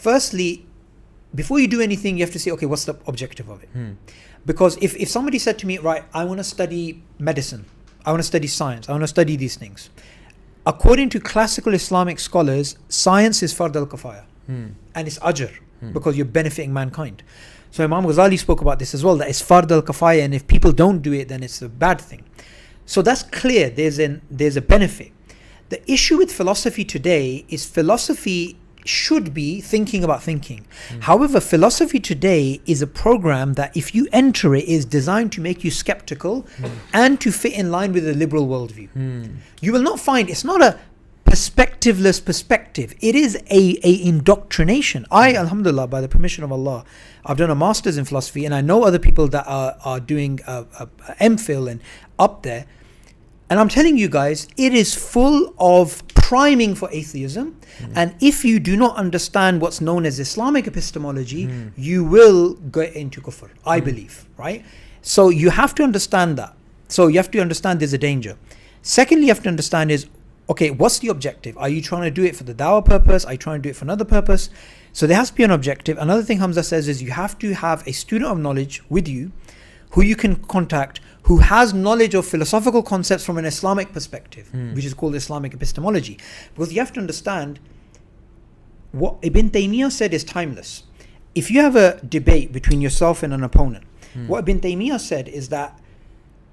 firstly, before you do anything, you have to say, okay, what's the objective of it? Because if somebody said to me, right, I want to study medicine, I want to study science, I want to study these things. According to classical Islamic scholars, science is fard al-kifaya. And it's ajr, because you're benefiting mankind. So Imam Ghazali spoke about this as well, that it's fard al-kifaya, and if people don't do it, then it's a bad thing. So that's clear, there's a benefit. The issue with philosophy today is philosophy should be thinking about thinking. However, philosophy today is a program that if you enter it is designed to make you skeptical and to fit in line with a liberal worldview. You will not find, it's not a perspectiveless perspective, it is a indoctrination. I, alhamdulillah, by the permission of Allah, I've done a master's in philosophy, and I know other people that are doing a MPhil and up there, and I'm telling you guys, it is full of priming for atheism. And if you do not understand what's known as Islamic epistemology, you will get into kufr, I believe, right? So you have to understand that. So you have to understand there's a danger. Secondly, you have to understand is, okay, what's the objective? Are you trying to do it for the dawah purpose? Are you trying to do it for another purpose? So there has to be an objective. Another thing Hamza says is you have to have a student of knowledge with you who you can contact, who has knowledge of philosophical concepts from an Islamic perspective, which is called Islamic epistemology. Because you have to understand, what Ibn Taymiyyah said is timeless. If you have a debate between yourself and an opponent, what Ibn Taymiyyah said is that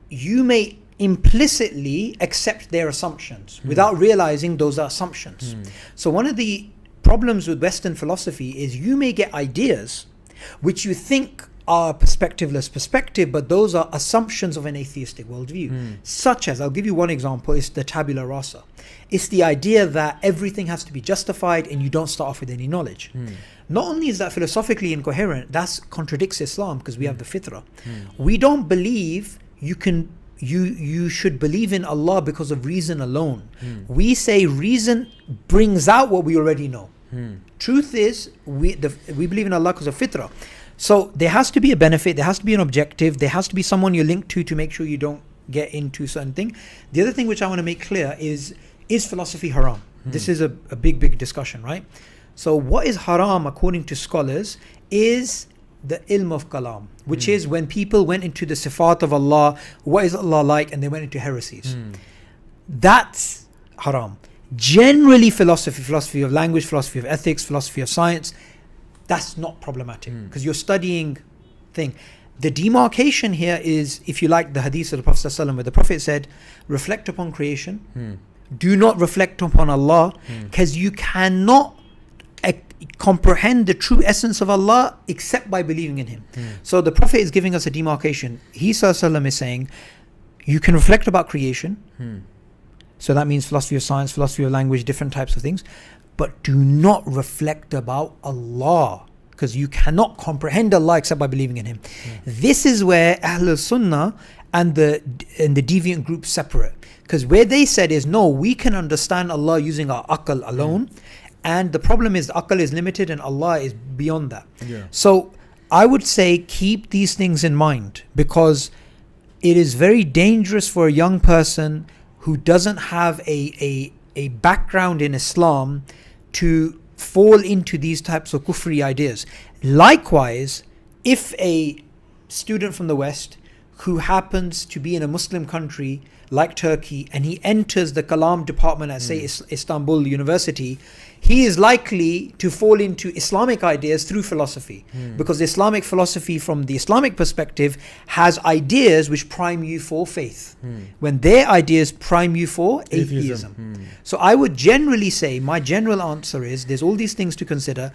you may implicitly accept their assumptions without realizing those are assumptions. So one of the problems with Western philosophy is you may get ideas which you think are perspectiveless perspective, but those are assumptions of an atheistic worldview. Such as, I'll give you one example, it's the tabula rasa. It's the idea that everything has to be justified and you don't start off with any knowledge. Not only is that philosophically incoherent, that contradicts Islam, because we have the fitrah. We don't believe you should believe in Allah because of reason alone. We say reason brings out what we already know. Truth is, we believe in Allah because of fitrah. So there has to be a benefit, there has to be an objective, there has to be someone you're linked to make sure you don't get into certain thing. The other thing which I want to make clear is philosophy haram? This is a big discussion, right? So what is haram according to scholars is the ilm of kalam, which is when people went into the sifat of Allah, what is Allah like, and they went into heresies. That's haram. Generally philosophy of language, philosophy of ethics, philosophy of science, that's not problematic, because you're studying thing. The demarcation here is, if you like, the hadith of the Prophet ﷺ, where the Prophet said, reflect upon creation, do not reflect upon Allah, because you cannot comprehend the true essence of Allah except by believing in Him. So the Prophet is giving us a demarcation. He ﷺ is saying, you can reflect about creation, so that means philosophy of science, philosophy of language, different types of things, but do not reflect about Allah, because you cannot comprehend Allah except by believing in Him. This is where Ahlul Sunnah and the deviant group separate, because where they said is, no, we can understand Allah using our aql alone, and the problem is the aql is limited and Allah is beyond that. So I would say keep these things in mind, because it is very dangerous for a young person who doesn't have a background in Islam to fall into these types of kufri ideas. Likewise, if a student from the West who happens to be in a Muslim country like Turkey, and he enters the Kalam department at say Istanbul University, he is likely to fall into Islamic ideas through philosophy, because Islamic philosophy from the Islamic perspective has ideas which prime you for faith, when their ideas prime you for atheism. So I would generally say, my general answer is, there's all these things to consider.